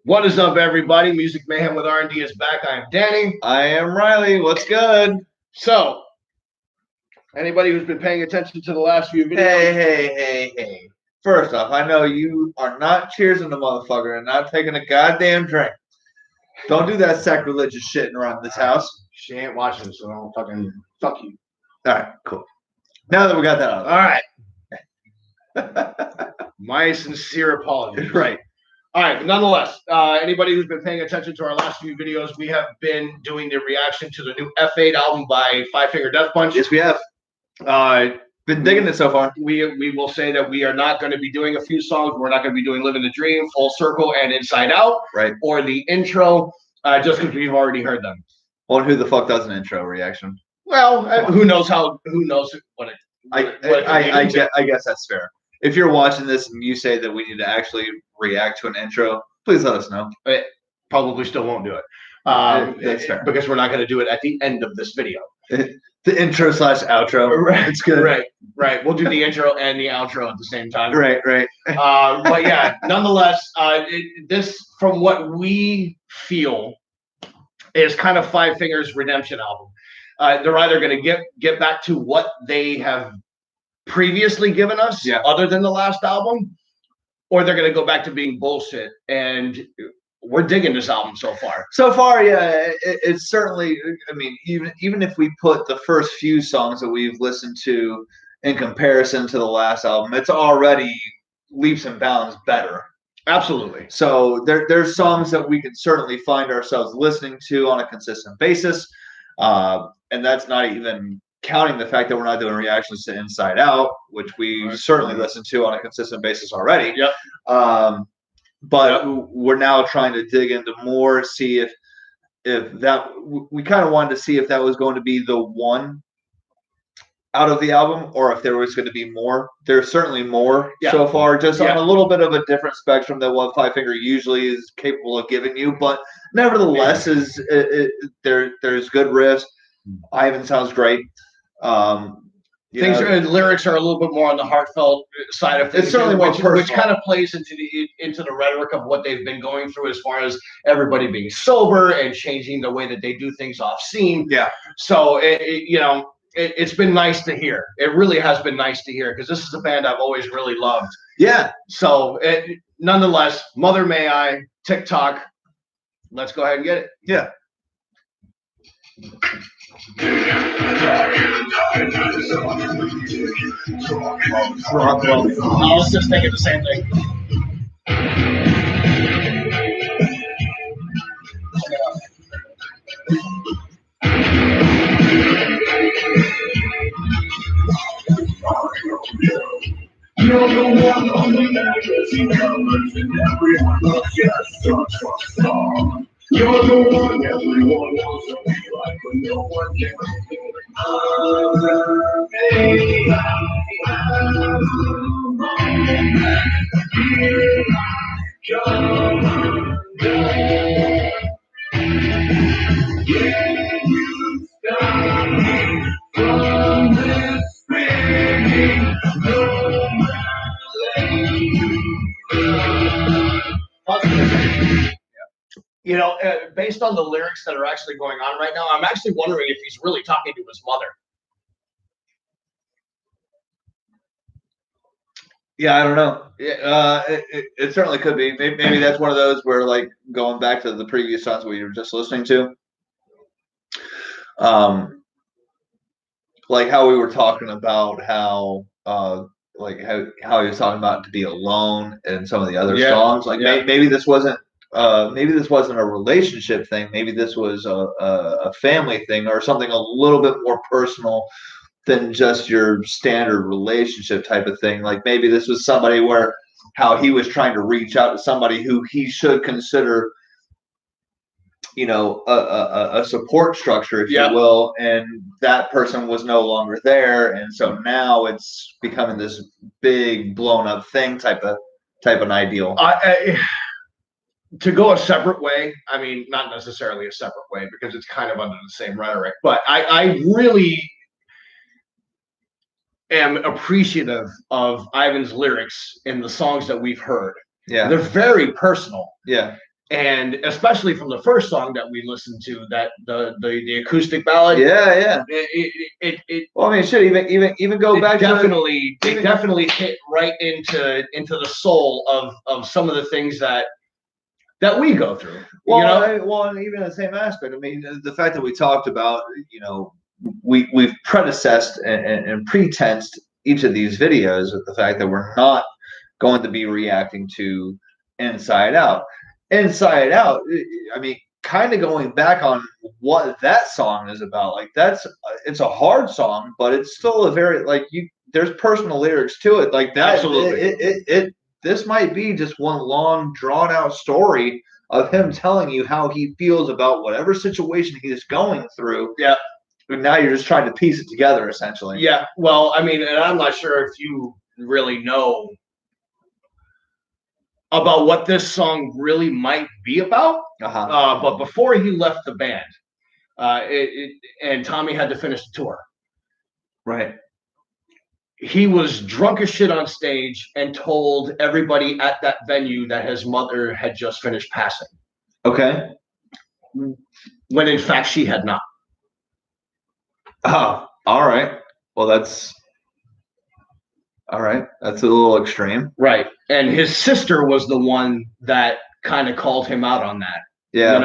What is up, everybody? Music Mayhem with R&D is back. I am Danny. I am Riley. What's good? So, anybody who's been paying attention to the last few videos... Hey. First off, I know you are not cheersing the motherfucker and not taking a goddamn drink. Don't do that sacrilegious shit around this house. She ain't watching, so don't fucking... Fuck you. All right, cool. Now that we got that out. All right. My sincere apologies. Right. All right, but nonetheless, anybody who's been paying attention to our last few videos, we have been doing the reaction to the new F8 album by Five Finger Death Punch. Yes, we have. Been digging it so far. We will say that we are not going to be doing a few songs. We're not going to be doing Living the Dream, Full Circle, and Inside Out. Right. Or the intro, just because we've already heard them. Well, who the fuck does an intro reaction? Well, who knows what it... I guess that's fair. If you're watching this and you say that we need to actually react to an intro, please let us know. It probably still won't do it. That's fair. Because we're not going to do it at the end of this video. The intro / outro. Right. It's good. Right. We'll do the intro and the outro at the same time. Right. But yeah, nonetheless, this, from what we feel, is kind of Five Fingers' redemption album. They're either going to get back to what they have previously given us, other than the last album, or they're going to go back to being bullshit. And we're digging this album so far. So far, yeah, it's certainly. I mean, even if we put the first few songs that we've listened to in comparison to the last album, it's already leaps and bounds better. Absolutely. So there's songs that we can certainly find ourselves listening to on a consistent basis, and that's not even counting the fact that we're not doing reactions to Inside Out, which we certainly listen to on a consistent basis already. Yep. But we're now trying to dig into more, see if that, we kind of wanted to see if that was going to be the one out of the album, or if there was going to be more. There's certainly more so far, just on a little bit of a different spectrum than what Five Finger usually is capable of giving you. But nevertheless, there's good riffs. Ivan sounds great. Lyrics are a little bit more on the heartfelt side of things. It's certainly more personal, which kind of plays into the rhetoric of what they've been going through, as far as everybody being sober and changing the way that they do things off scene. Yeah. So it's been nice to hear. It really has been nice to hear, because this is a band I've always really loved. Yeah. So nonetheless, Mother May I, Tic Toc. Let's go ahead and get it. Yeah. I was just thinking the same thing. You're the one on the magazine covers, and everyone loves you such a song. You're the one everyone wants to be like, but no one can be Mother May I. Here I come again. Yeah, you stop me from this spinning. No Based on the lyrics that are actually going on right now, I'm actually wondering if he's really talking to his mother. Yeah, I don't know. It certainly could be. Maybe that's one of those where, like, going back to the previous songs we were just listening to, like how we were talking about how he was talking about to be alone and some of the other songs. Like maybe this wasn't a relationship thing. Maybe this was a family thing, or something a little bit more personal than just your standard relationship type of thing. Like maybe this was somebody where how he was trying to reach out to somebody who he should consider, a support structure, if you will, and that person was no longer there, and so now it's becoming this big blown up thing type of ideal. To go a separate way, I mean, not necessarily a separate way, because it's kind of under the same rhetoric, but I really am appreciative of Ivan's lyrics in the songs that we've heard. Yeah. They're very personal. Yeah. And especially from the first song that we listened to, that the acoustic ballad. Yeah. Well, I mean, shit. Even go back. They definitely hit right into the soul of some of the things that we go through. Well, and even in the same aspect. I mean, the fact that we talked about, we've predecessed and pretensed each of these videos with the fact that we're not going to be reacting to Inside Out. Inside Out, I mean, kind of going back on what that song is about. Like, it's a hard song, but it's still a very, there's personal lyrics to it. Like that. Absolutely. This might be just one long, drawn out story of him telling you how he feels about whatever situation he is going through. Yeah. But now you're just trying to piece it together, essentially. Yeah. Well, I mean, and I'm not sure if you really know about what this song really might be about. But before he left the band, and Tommy had to finish the tour. Right. He was drunk as shit on stage and told everybody at that venue that his mother had just finished passing. Okay. When in fact she had not. Oh, all right. Well, that's all right. That's a little extreme. Right. And his sister was the one that kind of called him out on that. Yeah.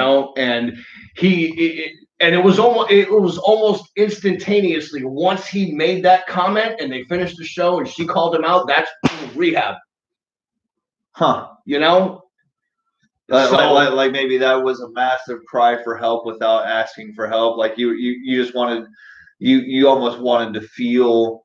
And it was almost instantaneously once he made that comment and they finished the show and she called him out, that's rehab. Huh. Like maybe that was a massive cry for help without asking for help. Like you just wanted, you almost wanted to feel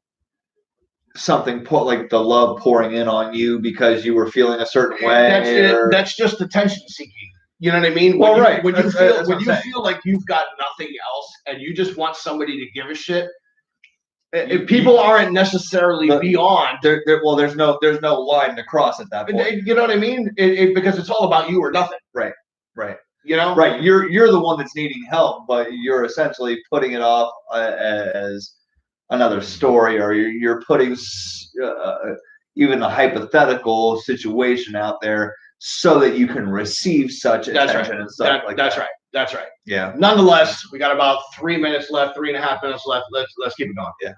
something, like the love pouring in on you because you were feeling a certain way. That's just attention seeking. You know what I mean? Well, right. When you feel like you've got nothing else and you just want somebody to give a shit, if people aren't necessarily beyond. There's no line to cross at that point. You know what I mean? Because it's all about you or nothing. Right. Right. You're the one that's needing help, but you're essentially putting it off as another story, or you're putting even a hypothetical situation out there so that you can receive such attention and stuff like that. That's right. Yeah. Nonetheless, we got about 3 minutes left, 3.5 minutes left. Let's keep it going. Yeah.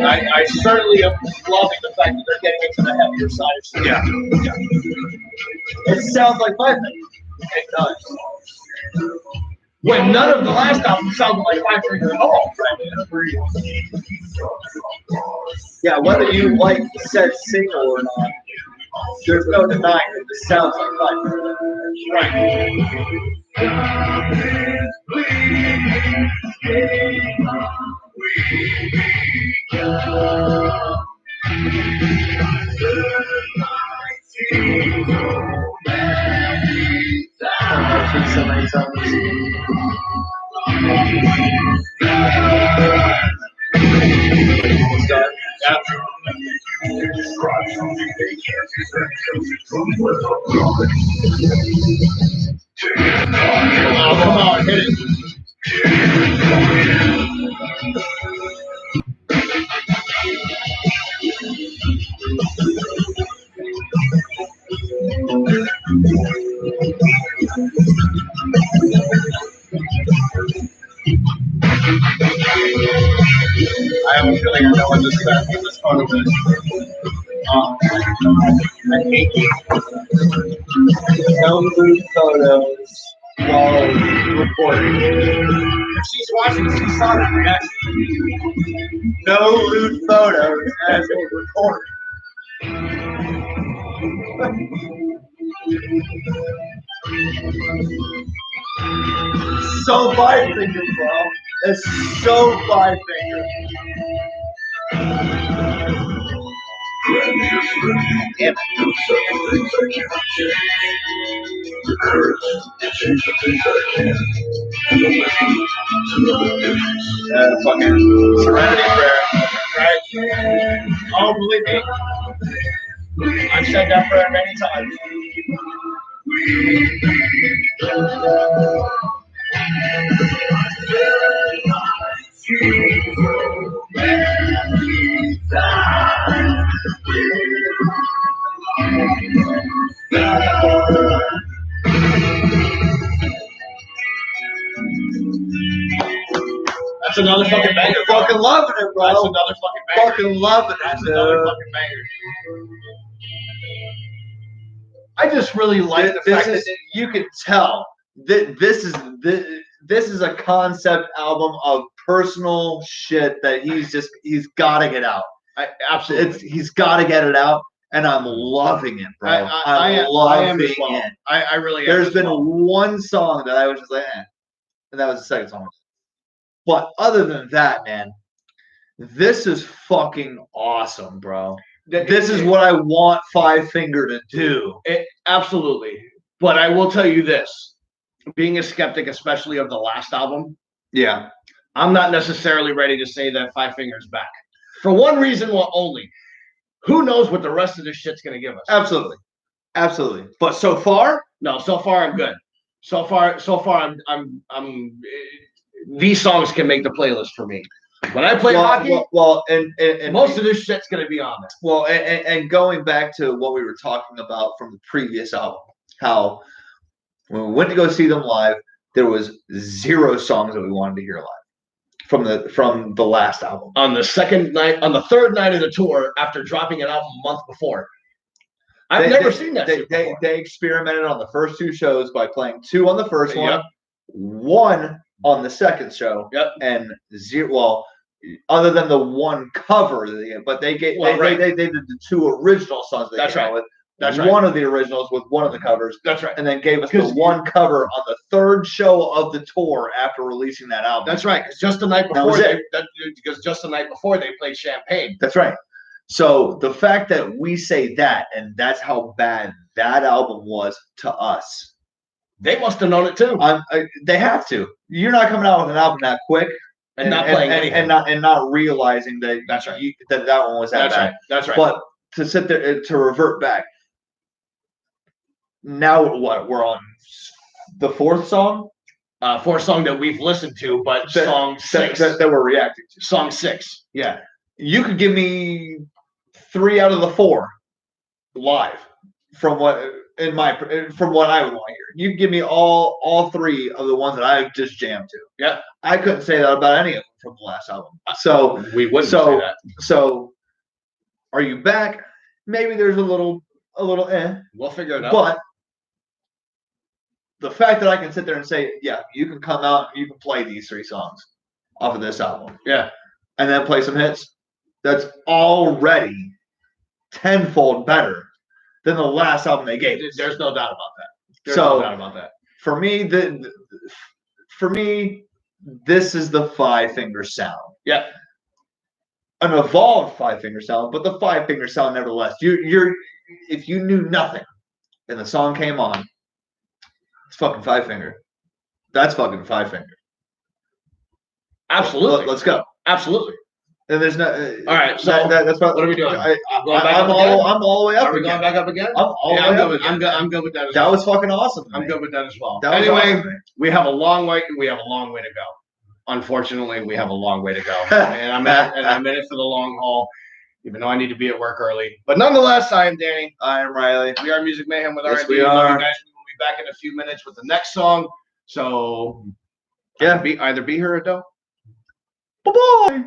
I certainly am loving the fact that they're getting into the heavier side of stuff. Yeah. It sounds like my thing. It does. When none of the last album sounded like Five Finger at all. Yeah, whether you like said single or not, there's no denying that this sounds like Five Finger. Oh, come on, hit it. I have a feeling I know what this photo is. I hate you. No nude photos while recording. If she's watching, she saw that reaction. No nude photos as a recording. So Five Finger, bro. It's so Five Finger. Damn Fucking Serenity Prayer, right? Oh, believe me, I've said that prayer many times. That's another fucking banger. Fucking loving it, bro. That's another fucking banger. Fucking loving it. That's another fucking banger. I just really like the fact that you can tell that this is a concept album of personal shit that he's got to get out. Absolutely, he's got to get it out, and I'm loving it, bro. I'm loving it. I really. There's been one song that I was just like, and that was the second song. But other than that, man, this is fucking awesome, bro. This is what I want Five Finger to do. Absolutely. But I will tell you this, being a skeptic, especially of the last album, yeah, I'm not necessarily ready to say that Five Finger's back. For one reason only. Who knows what the rest of this shit's going to give us? Absolutely. Absolutely. But so far? No, so far I'm good. So far I'm these songs can make the playlist for me. When I play hockey, and most of this shit's going to be on there. Well, and going back to what we were talking about from the previous album, how when we went to go see them live, there was 0 songs that we wanted to hear live from the last album. On the second night, on the third night of the tour, after dropping an album a month before, I've never seen that. They experimented on the first 2 shows by playing 2 on the first one, 1 on the second show, and 0. Well, other than the 1 cover, but they did the 2 original songs they came out with. That's one of the originals with 1 of the covers. That's right. And then gave us the 1 cover on the 3rd show of the tour after releasing that album. That's right. Just the night before because just the night before they played Champagne. That's right. So the fact that we say that, and that's how bad that album was to us. They must have known it too. They have to. You're not coming out with an album that quick and not playing anything, and not realizing that that's right. that one was that bad. Right. That's right. But to sit there to revert back. Now what? We're on the 4th song. 4th song that we've listened to, but song 6 that we're reacting to. Song 6. Yeah, you could give me 3 out of the 4 live from what I would want to hear. You give me all 3 of the ones that I just jammed to. Yeah, I couldn't say that about any of them from the last album. So we wouldn't say that. So are you back? Maybe there's a little We'll figure it out. But the fact that I can sit there and say, yeah, you can come out and you can play these 3 songs off of this album. Yeah. And then play some hits, that's already tenfold better than the last album they gave us. There's no doubt about that. There's no doubt about that. For me, this is the Five Finger sound. Yeah. An evolved Five Finger sound, but the Five Finger sound nevertheless. If you knew nothing and the song came on, it's fucking Five Finger. That's fucking Five Finger. Absolutely. Let's go. Absolutely. And there's no. All right. So that's what are we doing? I'm all the way up. Are we going back up again? I'm good with that. That was fucking awesome. I'm good with that as well. Anyway, awesome. We have a long way. We have a long way to go. Unfortunately, we have a long way to go, and I'm in it for the long haul. Even though I need to be at work early, but nonetheless, I am Danny. I am Riley. We are Music Mayhem with R&D. We are. Guys, we will be back in a few minutes with the next song. So, yeah, either be here or don't. Bye bye.